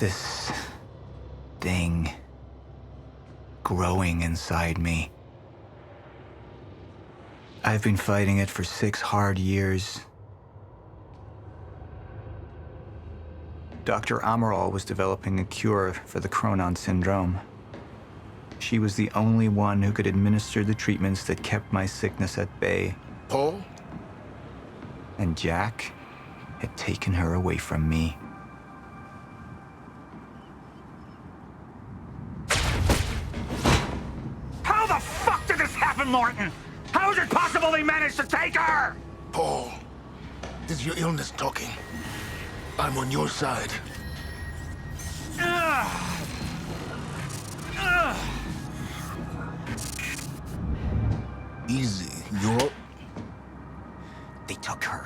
this thing growing inside me. I've been fighting it for 6 hard years. Dr. Amaral was developing a cure for the Cronon syndrome. She was the only one who could administer the treatments that kept my sickness at bay. Paul? And Jack had taken her away from me. How the fuck did this happen, Martin? How is it possible they managed to take her? Paul, this is your illness talking. I'm on your side. Easy, you're... They took her.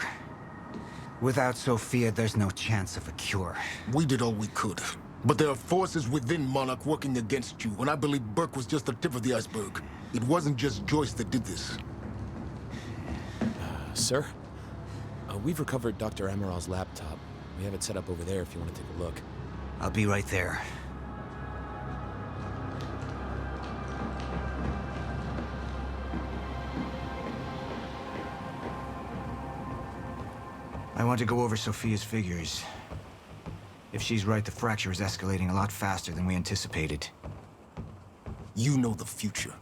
Without Sophia, there's no chance of a cure. We did all we could. But there are forces within Monarch working against you, and I believe Burke was just the tip of the iceberg. It wasn't just Joyce that did this. Sir? We've recovered Dr. Amaral's laptop. We have it set up over there if you want to take a look. I'll be right there. I want to go over Sophia's figures. If she's right, the fracture is escalating a lot faster than we anticipated. You know the future.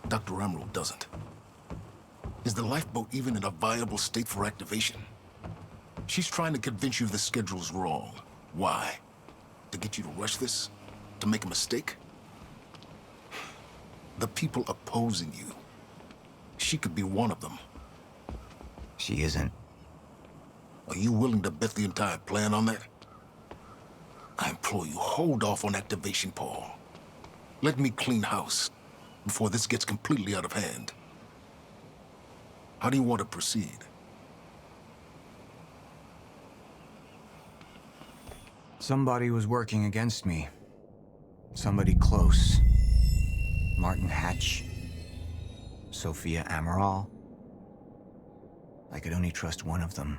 Dr. Amaral doesn't. Is the lifeboat even in a viable state for activation? She's trying to convince you the schedule's wrong. Why? To get you to rush this? To make a mistake? The people opposing you. She could be one of them. She isn't. Are you willing to bet the entire plan on that? I implore you, hold off on activation, Paul. Let me clean house before this gets completely out of hand. How do you want to proceed? Somebody was working against me. Somebody close. Martin Hatch. Sophia Amaral. I could only trust one of them.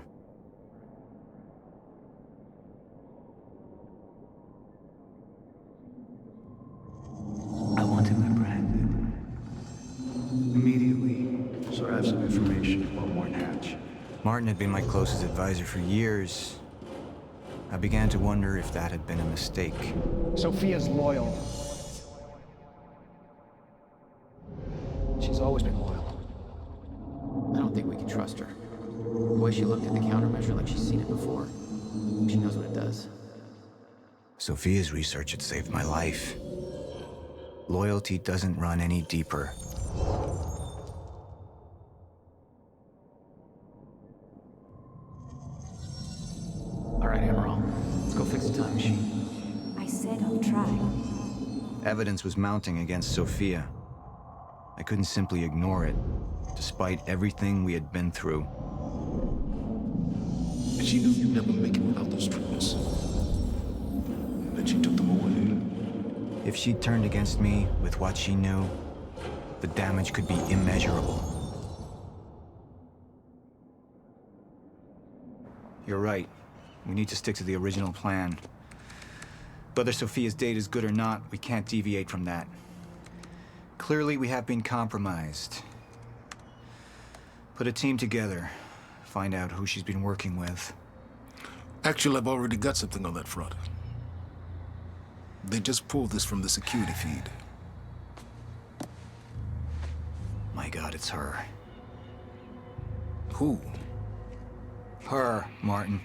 I want him apprehended. Immediately. So I have some information about Martin Hatch. Martin had been my closest advisor for years. I began to wonder if that had been a mistake. Sophia's loyal. She's always been loyal. I don't think we can trust her. The way she looked at the countermeasure like she's seen it before. She knows what it does. Sophia's research had saved my life. Loyalty doesn't run any deeper. All right, Amaral. Let's go fix the time machine. I said I'll try. Evidence was mounting against Sophia. I couldn't simply ignore it, despite everything we had been through. And she knew you'd never make it without those treatments. And then she took them away. If she'd turned against me with what she knew, the damage could be immeasurable. You're right. We need to stick to the original plan. Whether Sophia's date is good or not, we can't deviate from that. Clearly, we have been compromised. Put a team together. Find out who she's been working with. Actually, I've already got something on that front. They just pulled this from the security feed. My God, it's her. Who? Her, Martin.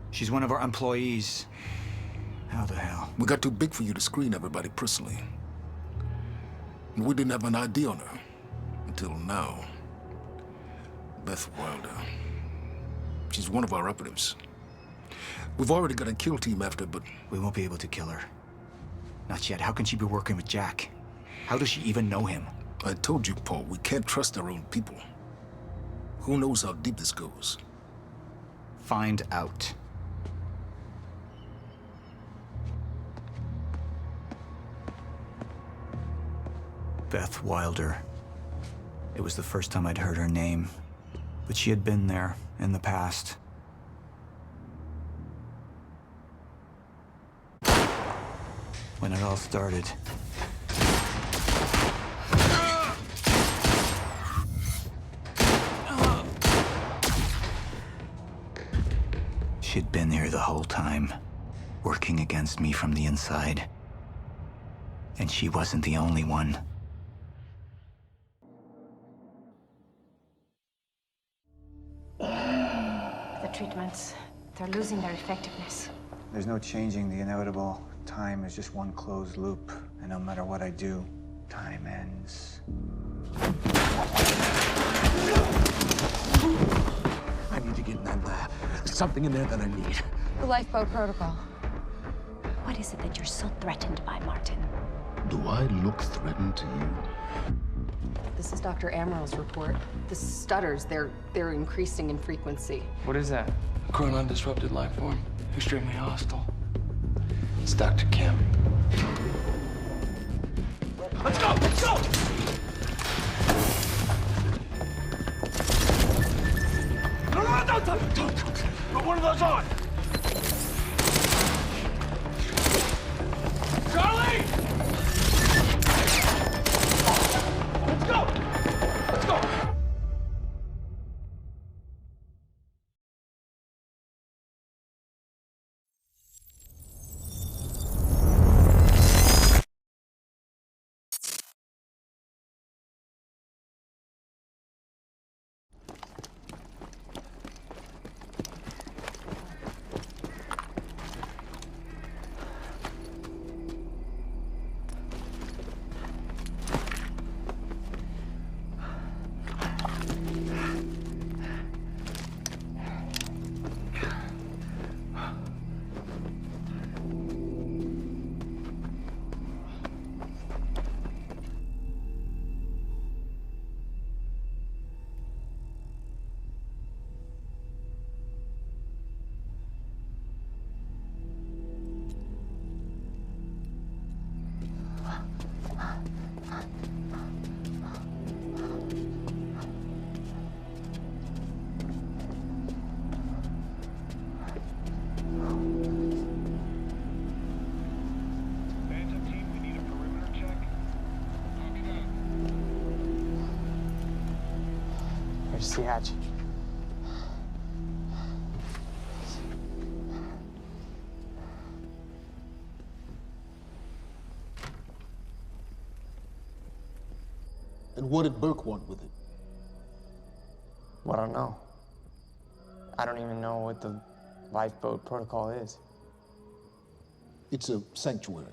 She's one of our employees. How the hell? We got too big for you to screen everybody personally. And we didn't have an ID on her. Until now. Beth Wilder. She's one of our operatives. We've already got a kill team after her, but... We won't be able to kill her. Not yet. How can she be working with Jack? How does she even know him? I told you, Paul, we can't trust our own people. Who knows how deep this goes? Find out. Beth Wilder. It was the first time I'd heard her name, but she had been there in the past. when it all started. She'd been there the whole time, working against me from the inside. And she wasn't the only one. The treatments, they're losing their effectiveness. There's no changing the inevitable. Time is just one closed loop, and no matter what I do, time ends. I need to get in that lab. There's something in there that I need. The lifeboat protocol. What is it that you're so threatened by, Martin? Do I look threatened to you? This is Dr. Amaril's report. The stutters, they're increasing in frequency. What is that? A chronon-disrupted life form. Extremely hostile. It's Dr. Kim. Let's go! Let's go! No, don't. Put one of those on! Charlie! Let's go! Let's go! Here's the hatch. And what did Burke want with it? Well, I don't know. I don't even know what the lifeboat protocol is. It's a sanctuary,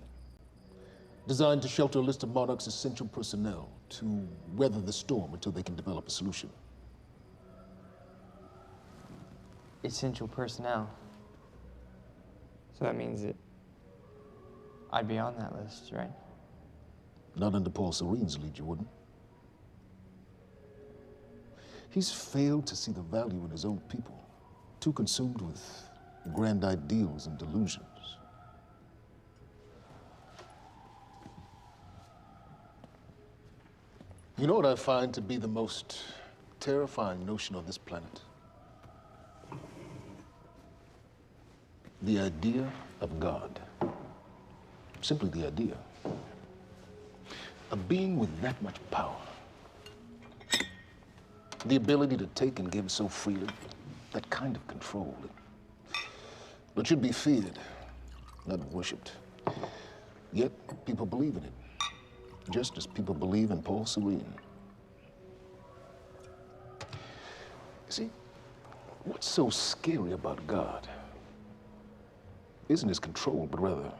designed to shelter a list of Monarch's essential personnel to weather the storm until they can develop a solution. Essential personnel. So that means that I'd be on that list, right? Not under Paul Serene's lead, you wouldn't. He's failed to see the value in his own people, too consumed with grand ideals and delusions. You know what I find to be the most terrifying notion on this planet? The idea of God. Simply the idea. A being with that much power. The ability to take and give so freely. That kind of control. But should be feared, not worshipped. Yet people believe in it. Just as people believe in Paul Serene. See, what's so scary about God isn't his control, but rather,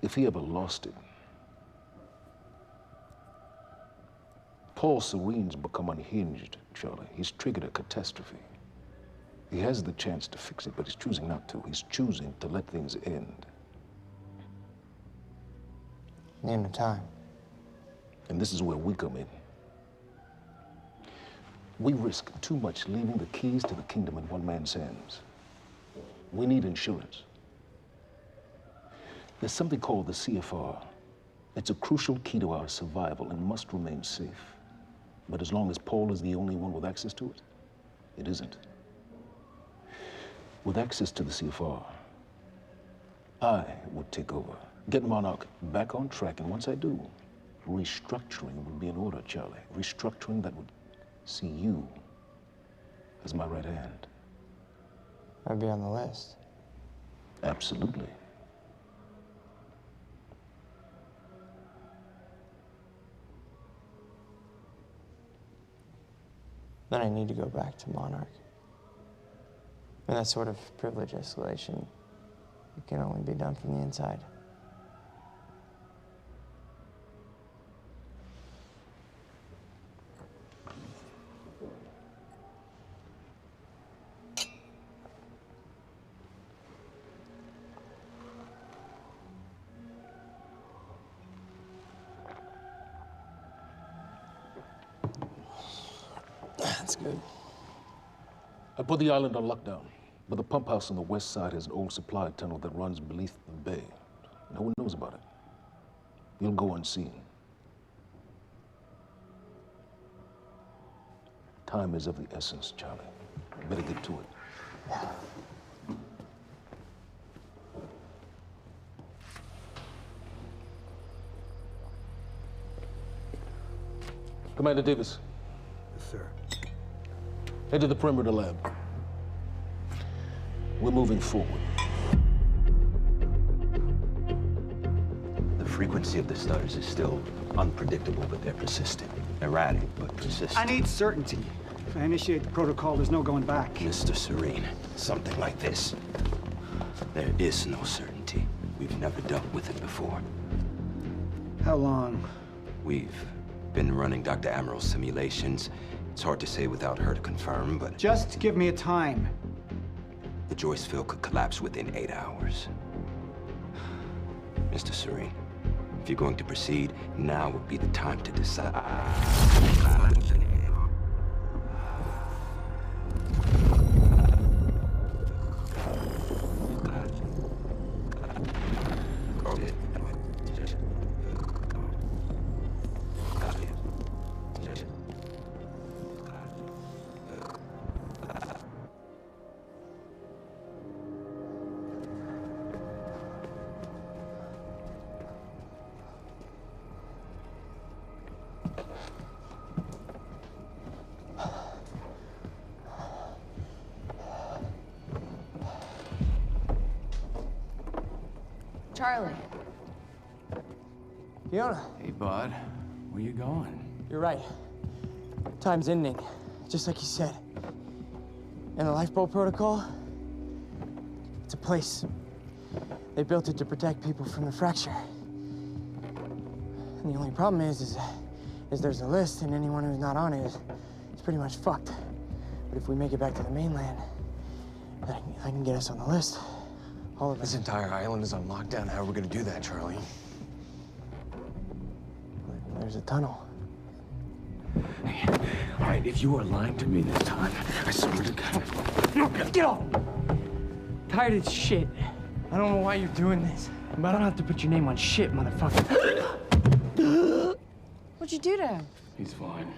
if he ever lost it, Paul Serene's become unhinged, Charlie. He's triggered a catastrophe. He has the chance to fix it, but he's choosing not to. He's choosing to let things end. The end of time. And this is where we come in. We risk too much leaving the keys to the kingdom in one man's hands. We need insurance. There's something called the CFR. It's a crucial key to our survival and must remain safe. But as long as Paul is the only one with access to it, it isn't. With access to the CFR, I would take over, get Monarch back on track, and once I do, restructuring would be in order, Charlie. Restructuring that would see you as my right hand. I'd be on the list. Absolutely. Then I need to go back to Monarch. And that sort of privilege escalation, it can only be done from the inside. That's good. I put the island on lockdown, but the pump house on the west side has an old supply tunnel that runs beneath the bay. No one knows about it. You'll go unseen. Time is of the essence, Charlie. Better get to it. Commander Davis. Yes, sir. Head to the perimeter lab. We're moving forward. The frequency of the stutters is still unpredictable, but they're persistent. Erratic, but persistent. I need certainty. If I initiate the protocol, there's no going back. Mr. Serene, something like this. There is no certainty. We've never dealt with it before. How long? We've been running Dr. Amaril's simulations. It's hard to say without her to confirm, but... Just give me a time. The Joyce field could collapse within 8 hours. Mr. Serene, if you're going to proceed, now would be the time to decide. Charlie. Fiona. Hey, bud. Where you going? You're right. Time's ending, just like you said. And the lifeboat protocol? It's a place. They built it to protect people from the fracture. And the only problem is there's a list, and anyone who's not on it is pretty much fucked. But if we make it back to the mainland, I can get us on the list. All of us. This entire island is on lockdown. How are we gonna do that, Charlie? There's a tunnel. Hey, all right, if you are lying to me this time, I swear to God. Get off! Tired of this shit. I don't know why you're doing this, but I don't have to put your name on shit, motherfucker. What'd you do to him? He's fine.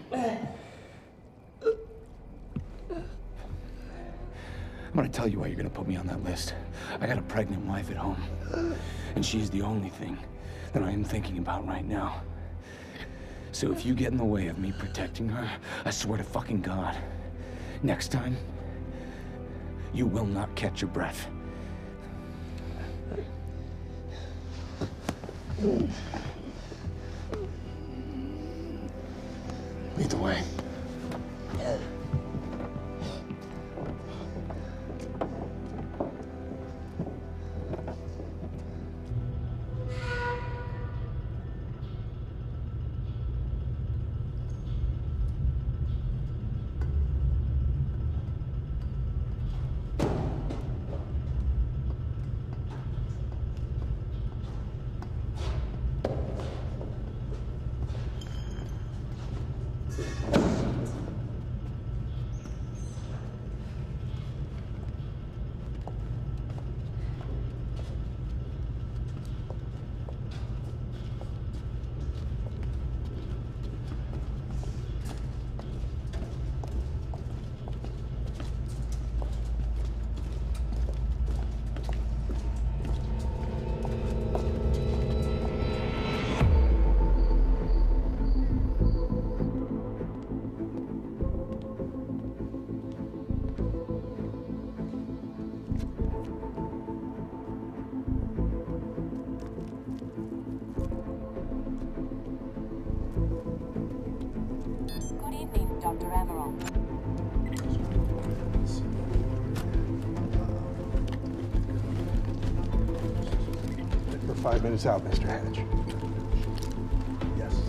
I'm gonna tell you why you're gonna put me on that list. I got a pregnant wife at home, and she's the only thing that I am thinking about right now. So if you get in the way of me protecting her, I swear to fucking God, next time, you will not catch your breath. Lead the way. Dr. Amaral. We're 5 minutes out, Mr. Hatch. Yes.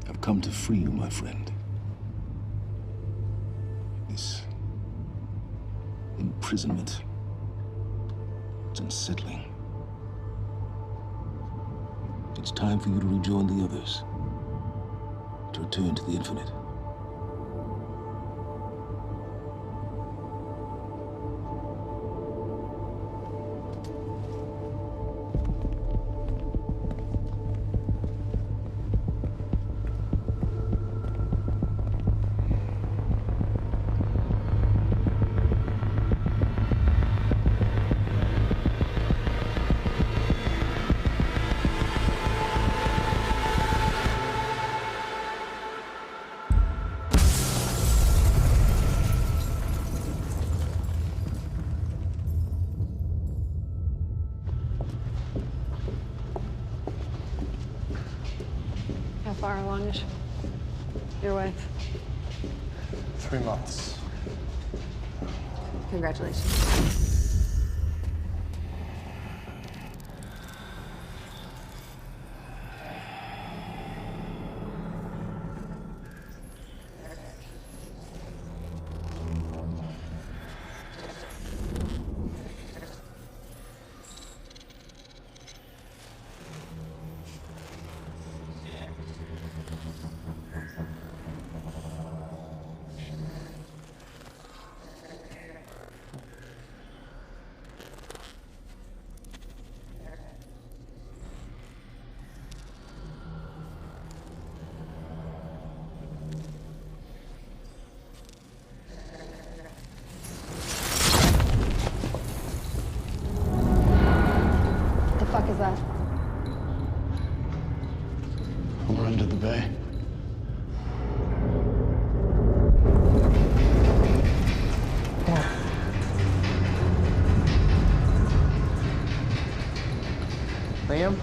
I've come to free you, my friend. This imprisonment, it's unsettling. It's time for you to rejoin the others, to return to the infinite. How far along is your wife? 3 months. Congratulations. What the fuck is that? We're under the bay. Liam?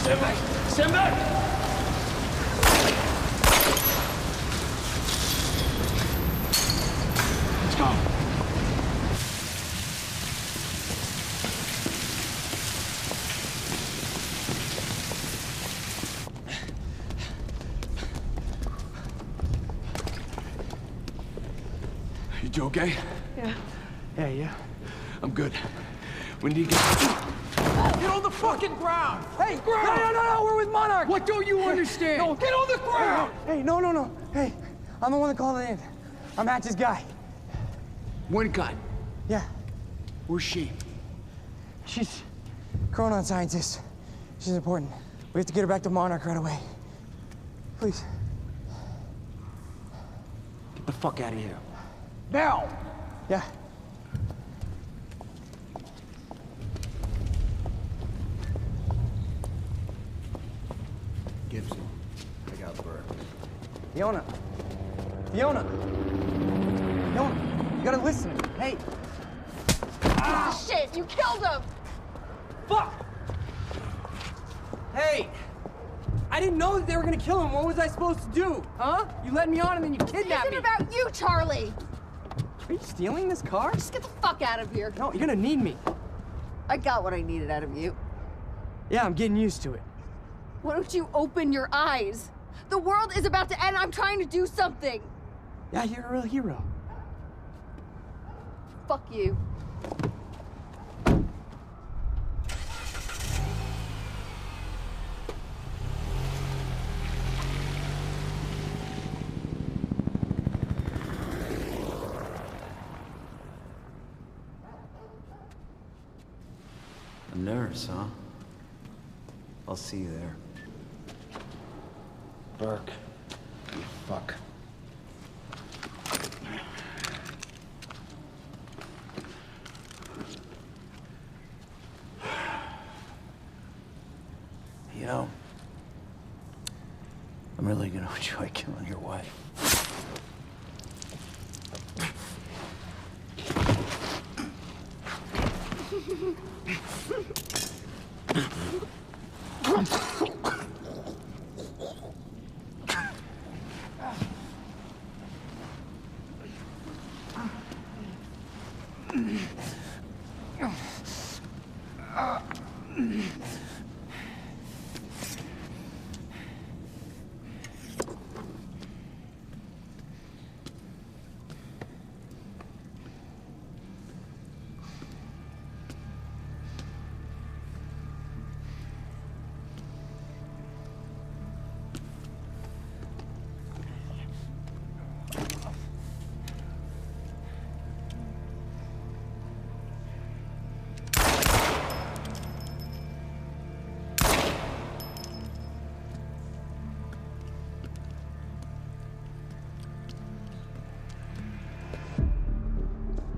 Stand back! Stand back! Let's go. You okay? Yeah. Yeah, yeah. I'm good. We need to get... Get on the fucking ground! Hey, no, we're with Monarch! What don't you understand? No, get on the ground! Hey, no. Hey, I'm the one that called it in. I'm Hatch's guy. One gun. Yeah, Where's she? she's chronon scientist. She's important. We have to get her back to Monarch right away. Please. Get the fuck out of here. Now! Yeah. Gibson, I got Burke. Fiona, you gotta listen. Hey. Ah, shit, you killed him! Fuck! Hey! I didn't know that they were gonna kill him. What was I supposed to do? Huh? You led me on and then you kidnapped me. This isn't about you, Charlie! Are you stealing this car? Just get the fuck out of here. No, you're gonna need me. I got what I needed out of you. Yeah, I'm getting used to it. Why don't you open your eyes? The world is about to end. I'm trying to do something. Yeah, you're a real hero. Fuck you. nurse, huh? I'll see you there. Burke, you fuck. You know, I'm really gonna enjoy killing your wife.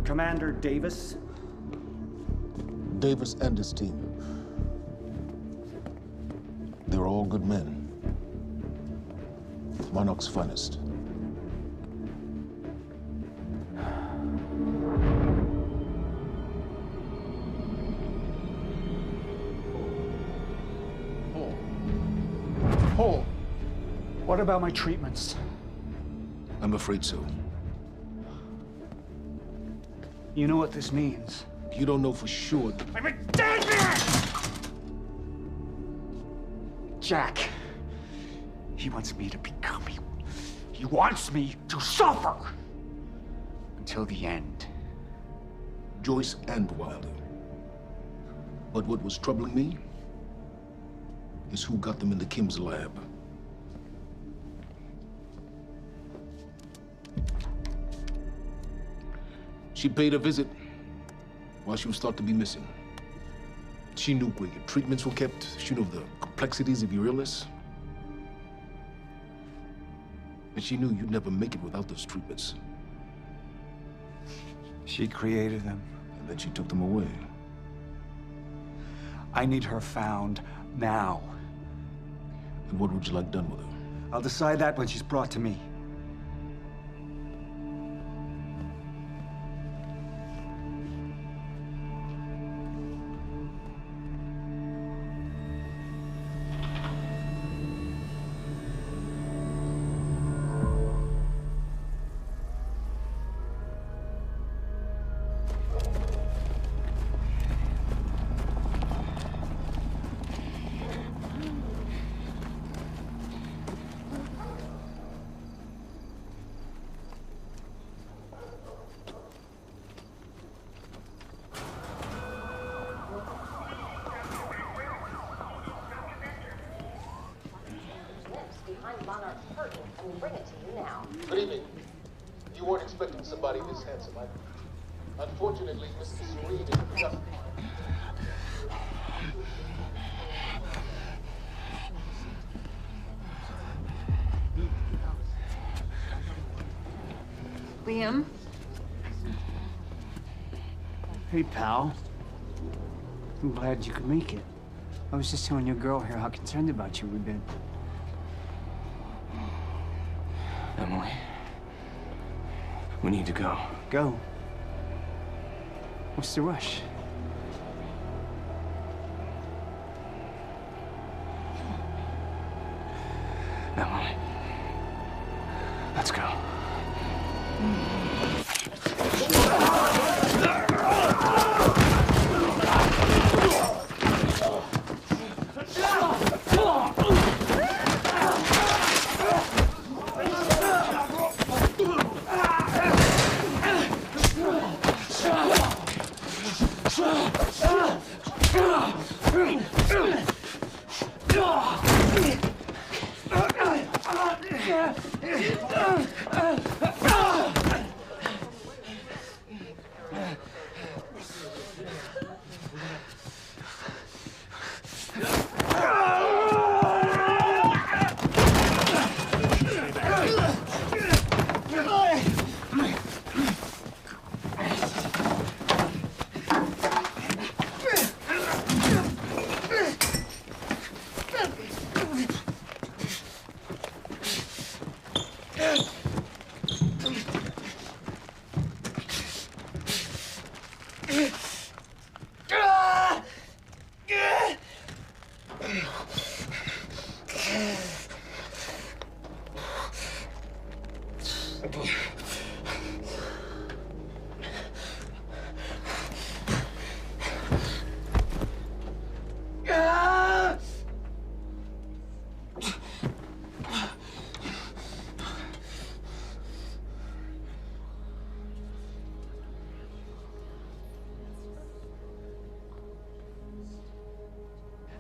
Commander Davis? Davis and his team. They were all good men. Monarch's finest. Paul, what about my treatments? I'm afraid so. You know what this means? You don't know for sure. I'm in danger! Jack. He wants me to become you. He wants me to suffer. Until the end. Joyce and Wilder. But what was troubling me is who got them into Kim's lab. She paid a visit while she was thought to be missing. She knew where your treatments were kept. She knew the complexities of your illness. And she knew you'd never make it without those treatments. She created them. And then she took them away. I need her found now. And what would you like done with her? I'll decide that when she's brought to me. Good evening. You weren't expecting somebody this handsome, unfortunately, Mr. Serene is just... Liam? Hey, pal. I'm glad you could make it. I was just telling your girl here how concerned about you we've been. Emily, we need to go. Go? What's the rush? Emily, let's go.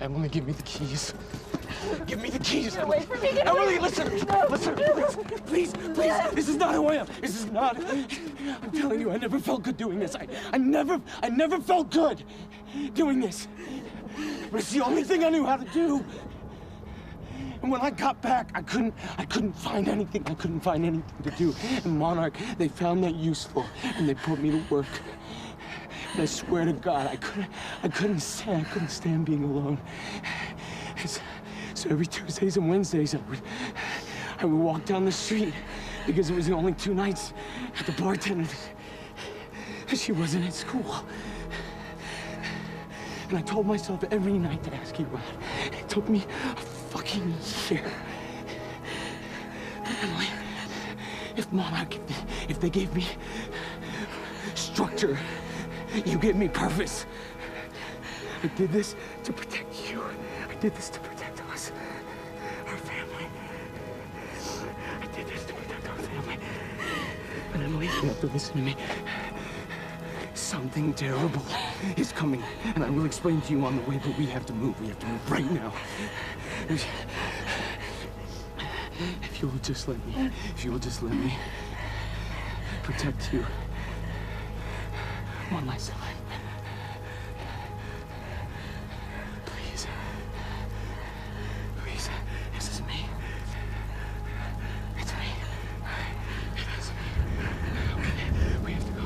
Emily, give me the keys. Give me the keys. Get away from me. Get Emily, away. listen. No. Listen, please. This is not who I am. This is not. I'm telling you, I never felt good doing this. I never felt good doing this. But it's the only thing I knew how to do. And when I got back, I couldn't find anything. I couldn't find anything to do. And Monarch, they found that useful, and they put me to work. And I swear to God, I couldn't stand being alone. So every Tuesdays and Wednesdays, I would walk down the street because it was the only 2 nights at the bartender. She wasn't at school. And I told myself every night to ask you out. It took me a fucking year. Emily, if Monarch, if they gave me structure, you gave me purpose. I did this to protect you. I did this to protect us, our family. I did this to protect our family. But Emily, you have to listen to me. Something terrible is coming, and I will explain to you on the way, but we have to move. We have to move right now. If you will just let me protect you one last time. Please. Please. This is me. It's me. It is me. Okay. We have to go.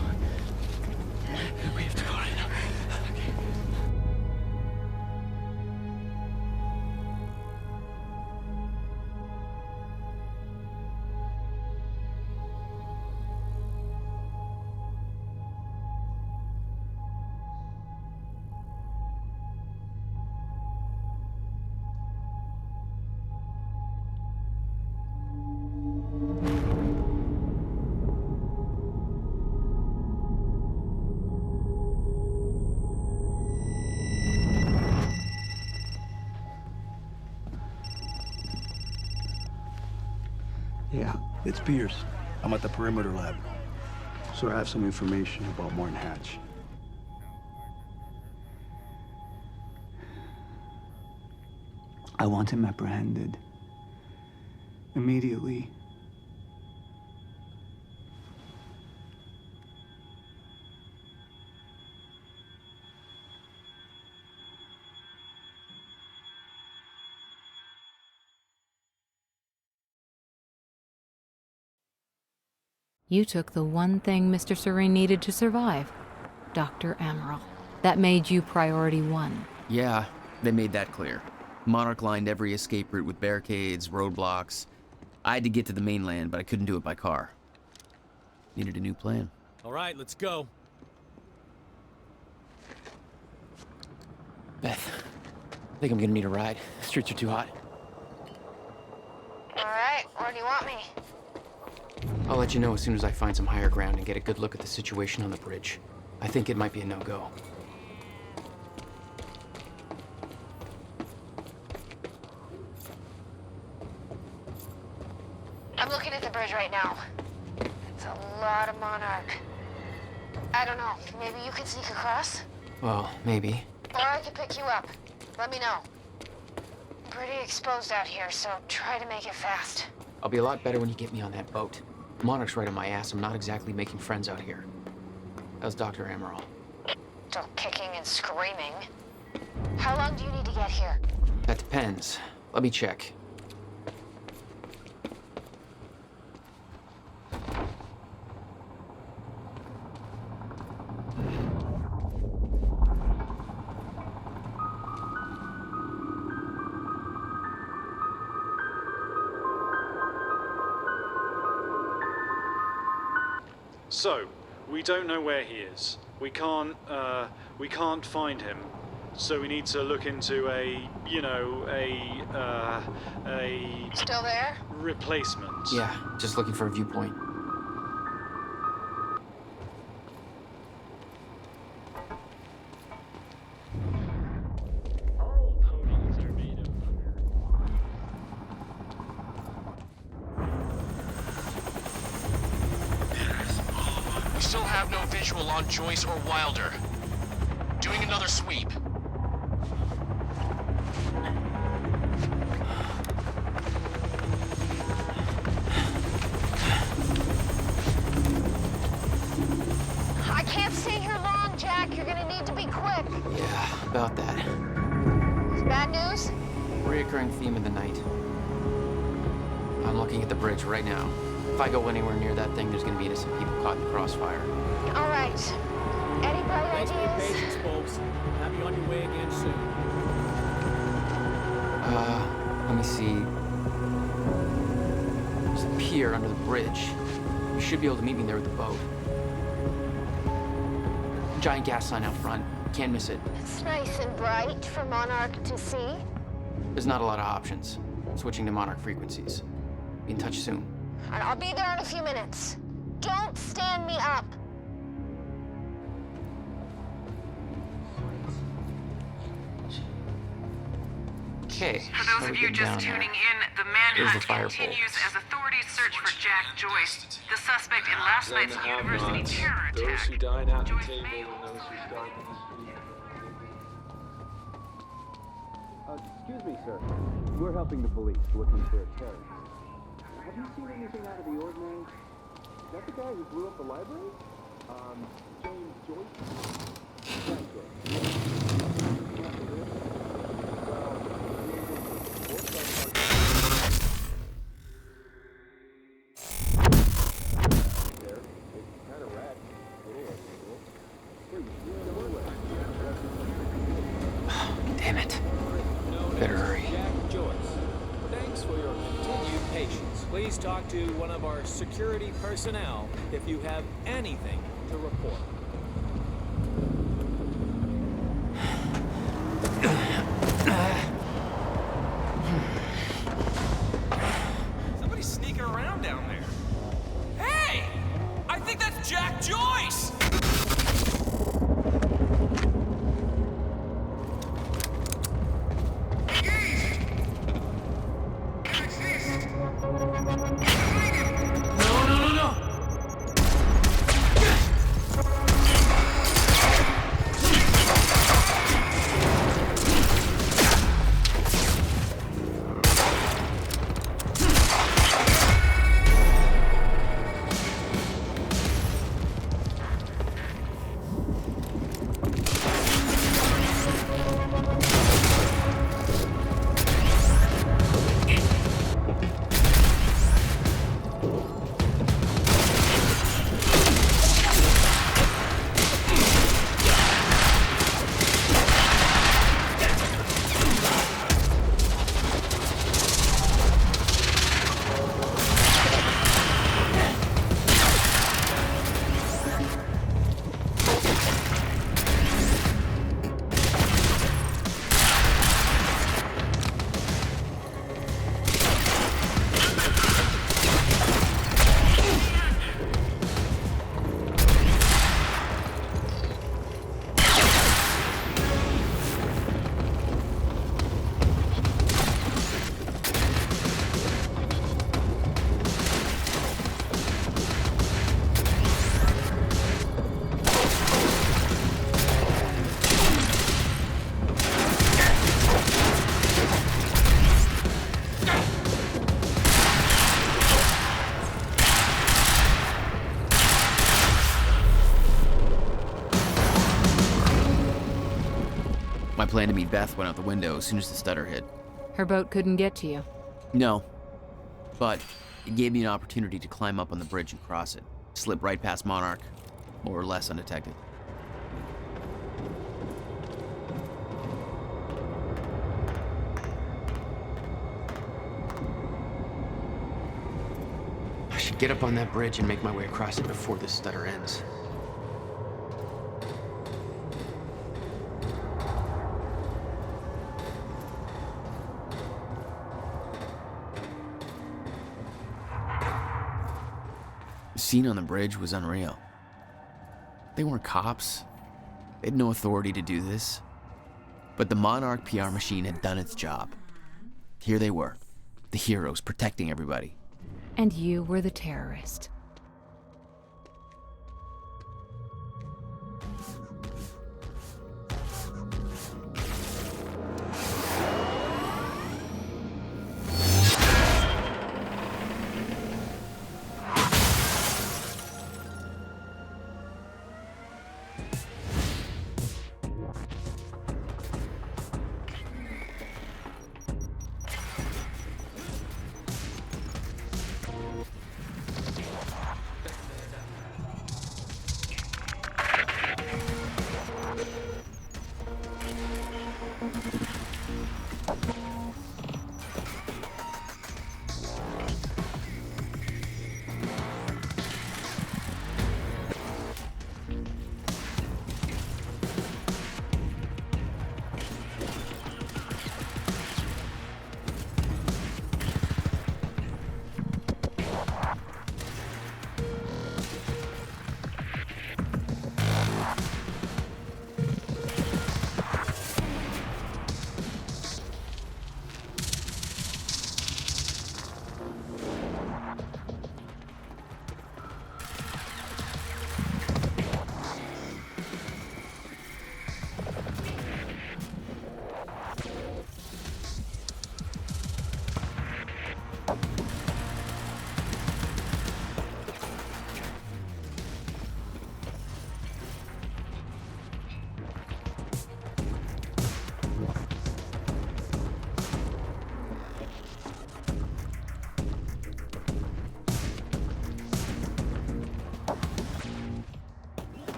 We have to go right now. Okay. Yeah, it's Pierce. I'm at the perimeter lab. So I have some information about Martin Hatch. I want him apprehended. Immediately. You took the one thing Mr. Serene needed to survive, Dr. Amaral. That made you priority 1. Yeah, they made that clear. Monarch lined every escape route with barricades, roadblocks. I had to get to the mainland, but I couldn't do it by car. Needed a new plan. All right, let's go. Beth, I think I'm gonna need a ride. The streets are too hot. All right, where do you want me? I'll let you know as soon as I find some higher ground and get a good look at the situation on the bridge. I think it might be a no-go. I'm looking at the bridge right now. It's a lot of Monarch. I don't know, maybe you could sneak across? Well, maybe. Or I could pick you up. Let me know. Pretty exposed out here, so try to make it fast. I'll be a lot better when you get me on that boat. Monarch's right on my ass. I'm not exactly making friends out here. How's Dr. Amaral? Still kicking and screaming. How long do you need to get here? That depends. Let me check. So, we don't know where he is. We can't find him. So we need to look into a Still there? replacement. Yeah, just looking for a viewpoint. We still have no visual on Joyce or Wilder. Doing another sweep. I can't stay here long, Jack. You're gonna need to be quick. Yeah, about that. Bad news? Reoccurring theme of the night. I'm looking at the bridge right now. If I go anywhere near that thing, there's gonna be innocent people caught in the crossfire. All right. Any bright Thanks for your ideas? patience, folks. Have you on your way again soon. Let me see. There's a pier under the bridge. You should be able to meet me there with the boat. Giant gas sign out front. Can't miss it. It's nice and bright for Monarch to see. There's not a lot of options. Switching to Monarch frequencies. Be in touch soon. I'll be there in a few minutes. Don't stand me up. Okay. For those of you just tuning in, the manhunt continues as authorities search for Jack Joyce, the suspect in last night's university terror attack. Those who dine at the table and those who starve in the street. Excuse me, sir. We're helping the police looking for a terrorist. Have you seen anything out of the ordinary? Is that the guy who blew up the library? James Joyce? Jack Damn it. Better hurry. Jack Joyce. Thanks for your continued patience. Please talk to one of our security personnel if you have anything to report. Somebody's sneaking around down there. Hey! I think that's Jack Joyce! My plan to meet Beth went out the window as soon as the stutter hit. Her boat couldn't get to you. No. But it gave me an opportunity to climb up on the bridge and cross it. Slip right past Monarch, more or less undetected. I should get up on that bridge and make my way across it before this stutter ends. The scene on the bridge was unreal. They weren't cops. They had no authority to do this. But the Monarch PR machine had done its job. Here they were, the heroes protecting everybody. And you were the terrorist.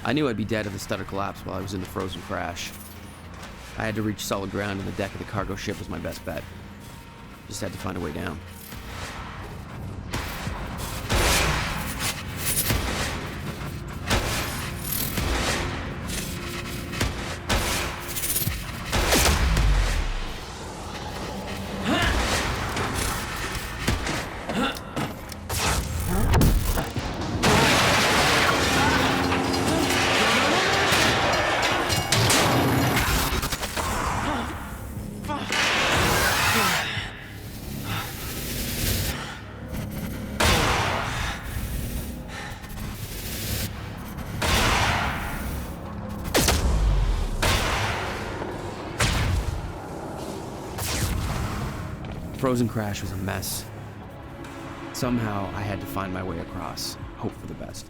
I knew I'd be dead if the stutter collapsed while I was in the frozen crash. I had to reach solid ground, and the deck of the cargo ship was my best bet. Just had to find a way down. The frozen crash was a mess. Somehow, I had to find my way across, hope for the best.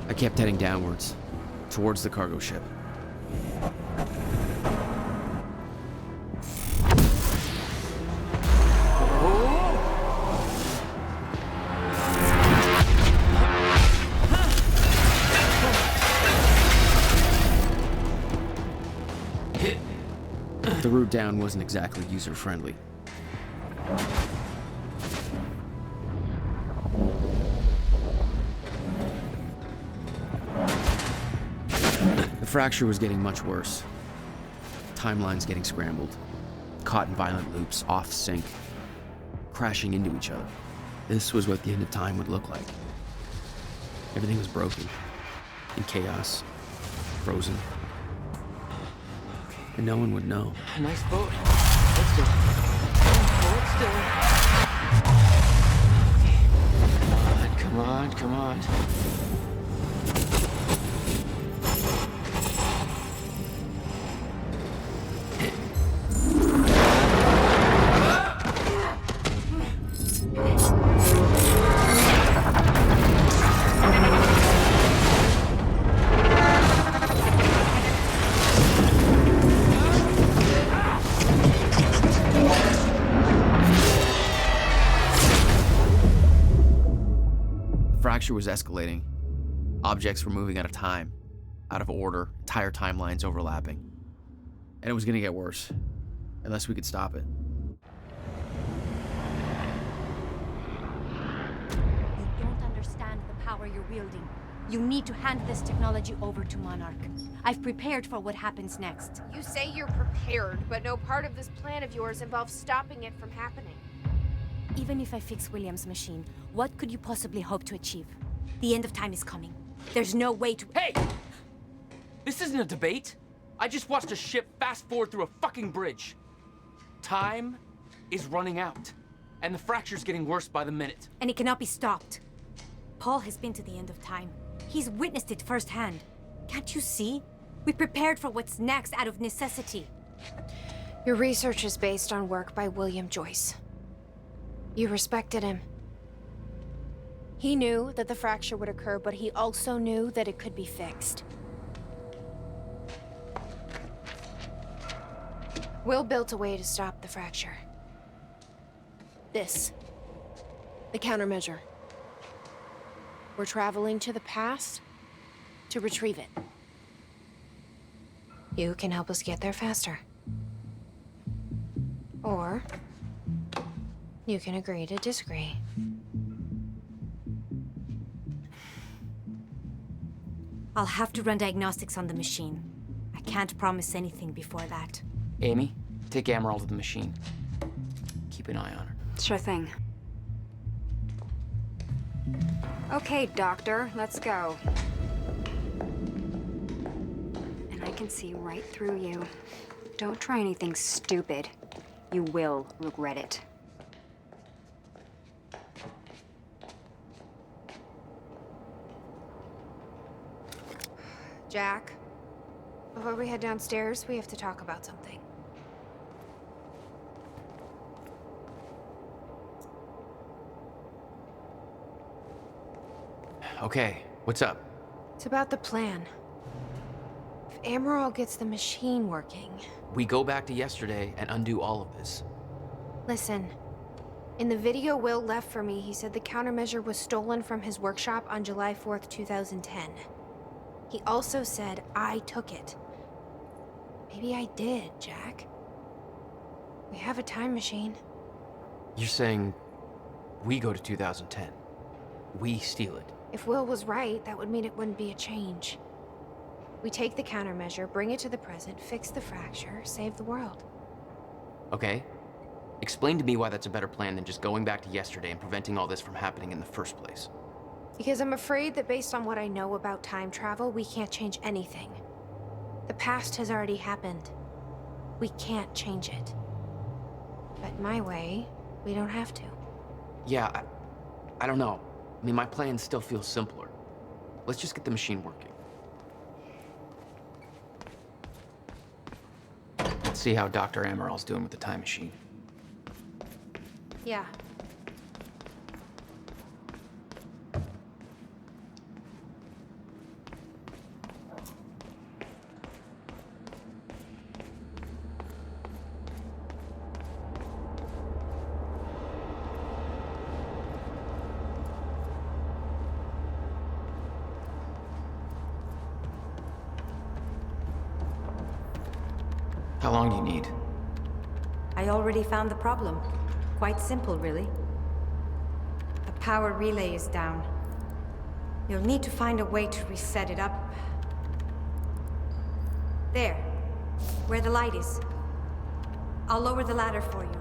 I kept heading downwards, towards the cargo ship. The route down wasn't exactly user-friendly. The fracture was getting much worse. Timelines getting scrambled. Caught in violent loops, off sync. Crashing into each other. This was what the end of time would look like. Everything was broken. In chaos. Frozen. And no one would know. Nice boat. Let's go. Hold still. Come on, come on. The fracture was escalating. Objects were moving out of time, out of order, entire timelines overlapping. And it was gonna get worse, unless we could stop it. You don't understand the power you're wielding. You need to hand this technology over to Monarch. I've prepared for what happens next. You say you're prepared, but no part of this plan of yours involves stopping it from happening. Even if I fix William's machine, what could you possibly hope to achieve? The end of time is coming. There's no way to— Hey! This isn't a debate. I just watched a ship fast forward through a fucking bridge. Time is running out, and the fracture's getting worse by the minute. And it cannot be stopped. Paul has been to the end of time. He's witnessed it firsthand. Can't you see? We prepared for what's next out of necessity. Your research is based on work by William Joyce. You respected him. He knew that the fracture would occur, but he also knew that it could be fixed. Will built a way to stop the fracture. This. The countermeasure. We're traveling to the past to retrieve it. You can help us get there faster. Or you can agree to disagree. I'll have to run diagnostics on the machine. I can't promise anything before that. Amy, take Amaral to the machine. Keep an eye on her. Sure thing. Okay, Doctor, let's go. And I can see right through you. Don't try anything stupid. You will regret it. Jack, before we head downstairs, we have to talk about something. Okay, what's up? It's about the plan. If Amaral gets the machine working... We go back to yesterday and undo all of this. Listen, in the video Will left for me, he said the countermeasure was stolen from his workshop on July 4th, 2010. He also said I took it. Maybe I did, Jack. We have a time machine. You're saying we go to 2010. We steal it. If Will was right, that would mean it wouldn't be a change. We take the countermeasure, bring it to the present, fix the fracture, save the world. Okay. Explain to me why that's a better plan than just going back to yesterday and preventing all this from happening in the first place. Because I'm afraid that based on what I know about time travel, we can't change anything. The past has already happened. We can't change it. But my way, we don't have to. Yeah, I don't know. I mean, my plan still feels simpler. Let's just get the machine working. Let's see how Dr. Amaral's doing with the time machine. Yeah. How long do you need? I already found the problem. Quite simple, really. The power relay is down. You'll need to find a way to reset it up. There, where the light is. I'll lower the ladder for you.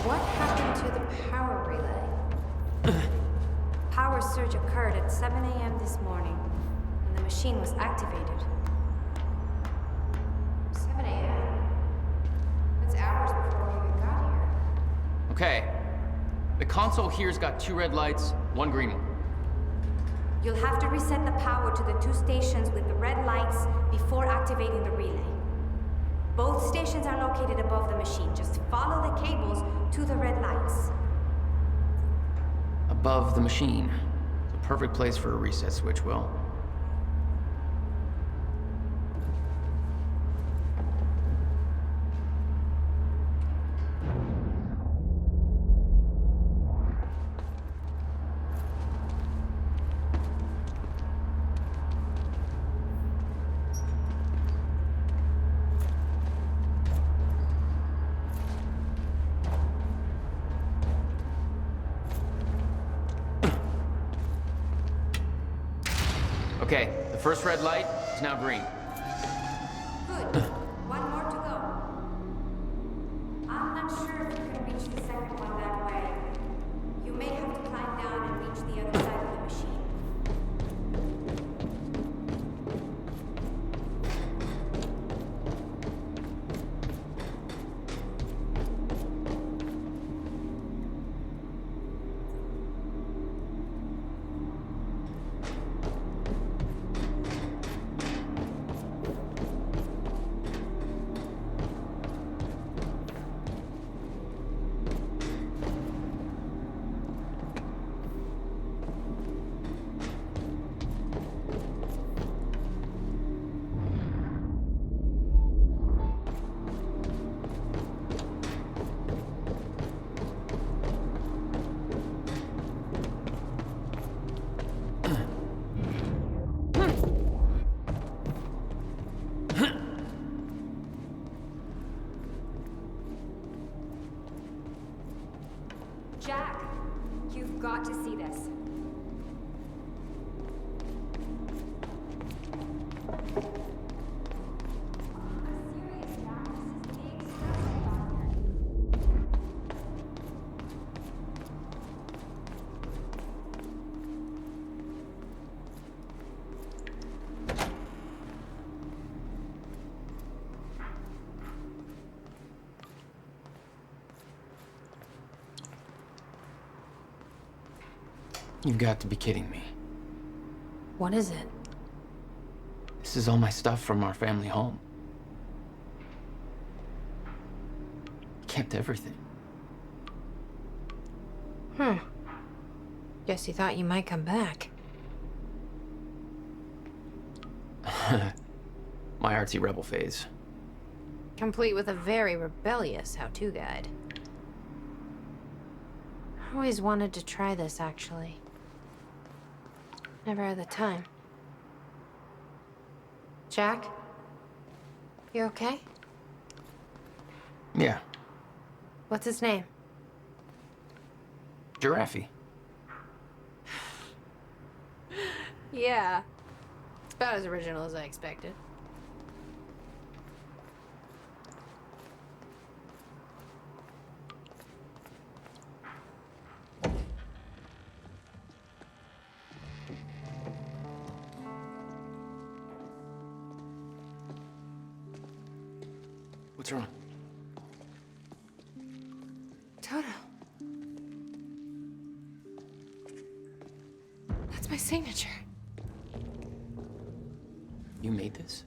What happened to the power relay? Power surge occurred at 7 a.m. this morning, and the machine was activated. 7 a.m.? That's hours before we even got here. Okay. The console here's got 2 red lights, 1 green one. You'll have to reset the power to the 2 stations with the red lights before activating the relay. Both stations are located above the machine. Just follow the cables to the red lights. Above the machine. It's a perfect place for a reset switch, Will. Okay, the first red light is now green. Good. One more to go. I'm not sure if you can reach the second one that way. You may have to climb down and reach the other side of the machine. Jack, you've got to see this. You've got to be kidding me. What is it? This is all my stuff from our family home. Kept everything. Guess you thought you might come back. My artsy rebel phase. Complete with a very rebellious how-to guide. I always wanted to try this, actually. Never had the time. Jack? You okay? Yeah, What's his name? Giraffe. Yeah. It's about as original as I expected. What's wrong? Toto. That's my signature. You made this?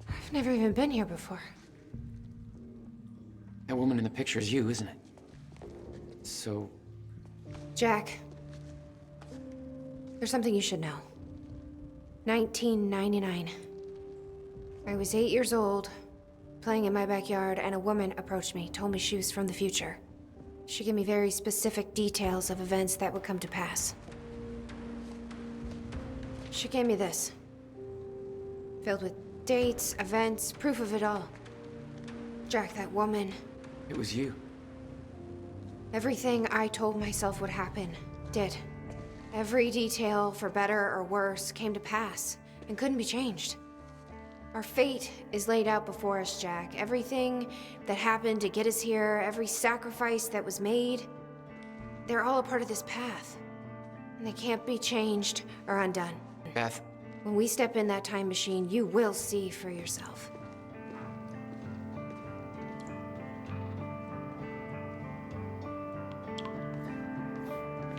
I've never even been here before. That woman in the picture is you, isn't it? So, Jack, there's something you should know. 1999. I was 8 years old, playing in my backyard, and a woman approached me, told me she was from the future. She gave me very specific details of events that would come to pass. She gave me this, filled with dates, events, proof of it all. Jack, that woman, it was you. everything I told myself would happen, did. Every detail, for better or worse, came to pass and couldn't be changed. Our fate is laid out before us, Jack. Everything that happened to get us here, every sacrifice that was made, they're all a part of this path. And they can't be changed or undone. Beth. When we step in that time machine, you will see for yourself.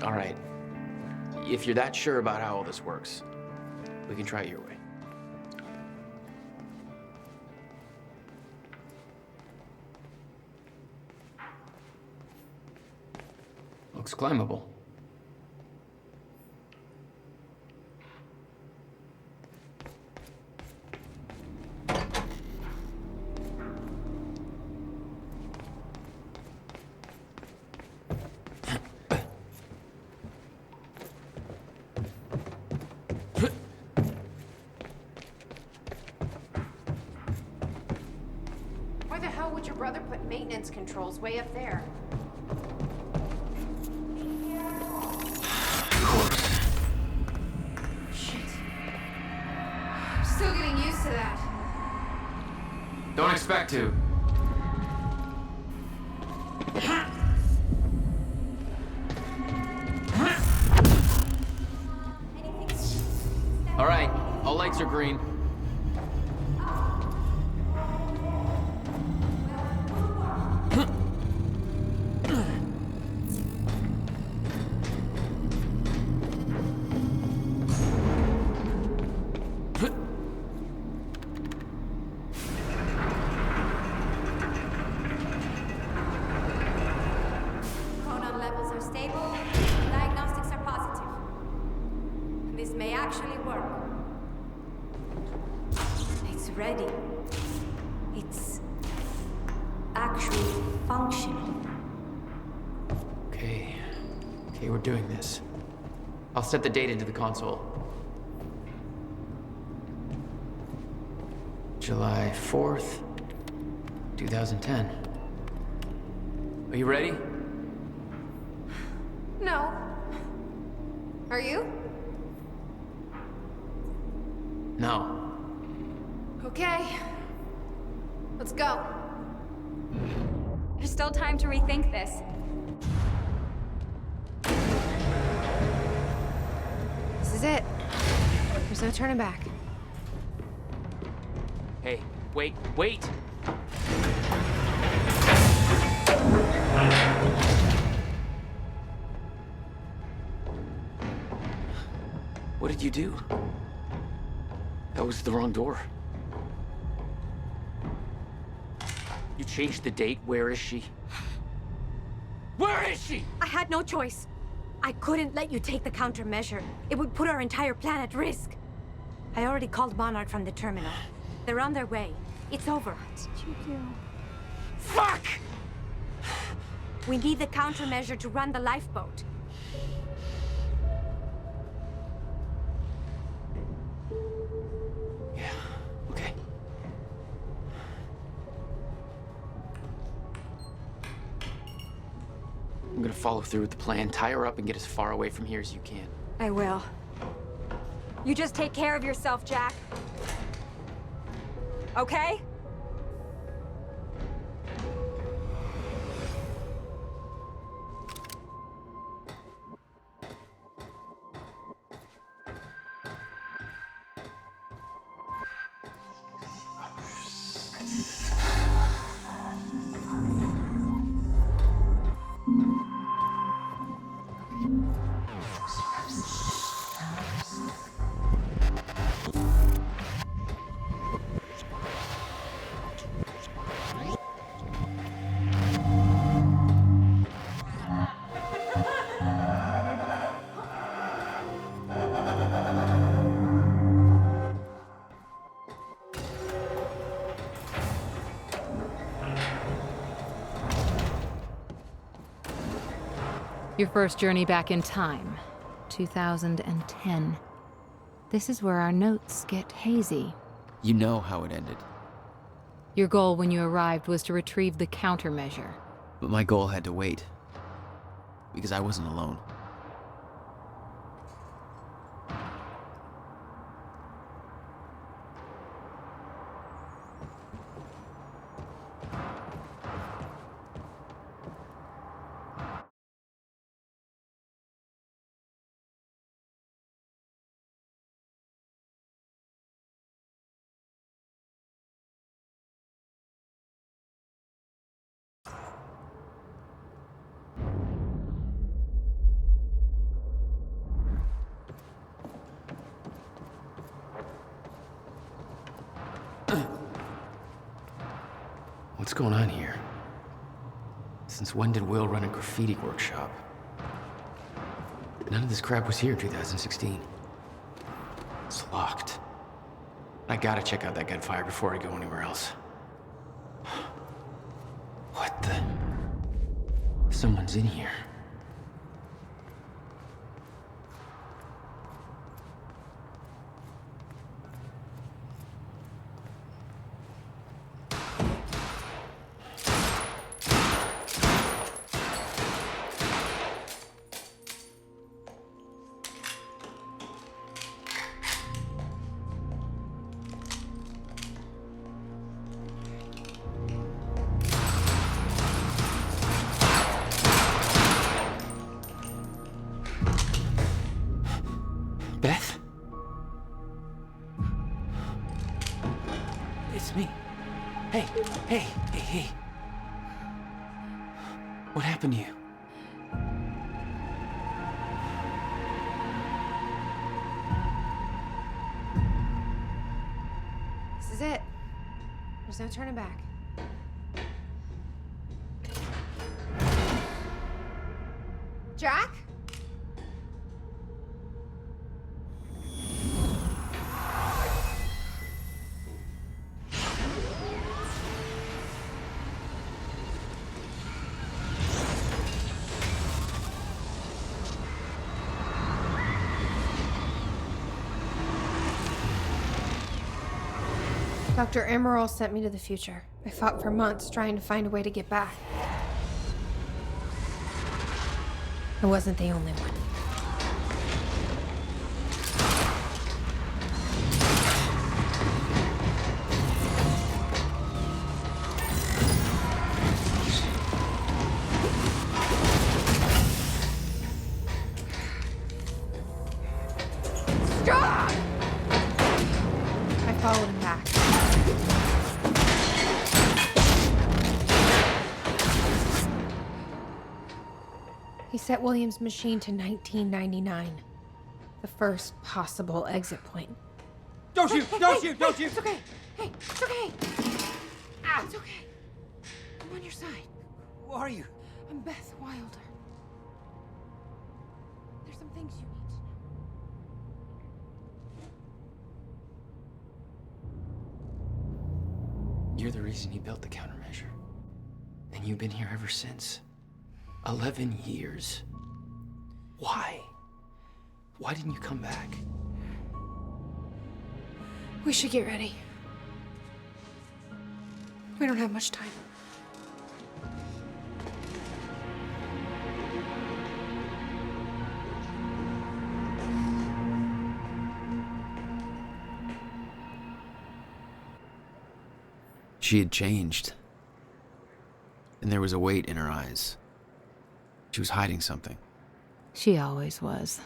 All right. If you're that sure about how all this works, we can try it your way. Looks climbable. Why the hell would your brother put maintenance controls way up there? Still getting used to that. Don't expect to. All right, all lights are green. Chronon levels are stable, diagnostics are positive. This may actually work. It's ready. It's actually functional. Okay, we're doing this. I'll set the date into the console. July 4th, 2010. Are you ready? No. Are you? No. Okay. Let's go. There's still time to rethink this. This is it. There's no turning back. Hey, wait! What did you do? That was the wrong door. You changed the date. Where is she? Where is she? I had no choice. I couldn't let you take the countermeasure. It would put our entire plan at risk. I already called Monarch from the terminal. They're on their way. It's over. What did you do? Fuck! We need the countermeasure to run the lifeboat. Yeah, okay. I'm gonna follow through with the plan. Tie her up and get as far away from here as you can. I will. You just take care of yourself, Jack. Okay? Your first journey back in time, 2010. This is where our notes get hazy. You know how it ended. Your goal when you arrived was to retrieve the countermeasure. But my goal had to wait. Because I wasn't alone. What's going on here? Since when did Will run a graffiti workshop? None of this crap was here in 2016. It's locked. I gotta check out that gunfire before I go anywhere else. What the? Someone's in here. Beth? It's me. Hey. What happened to you? This is it. There's no turning back. Jack? Dr. Emerald sent me to the future. I fought for months trying to find a way to get back. I wasn't the only one. Stop! I followed him back. He set William's machine to 1999. The first possible exit point. Don't shoot! Don't shoot! Don't shoot! It's okay. Hey, it's okay. It's okay. I'm on your side. Who are you? I'm Beth Wilder. There's some things you need to know. You're the reason he built the countermeasure. And you've been here ever since. 11 years. Why? Why didn't you come back? We should get ready. We don't have much time. She had changed. And there was a weight in her eyes. She was hiding something. She always was.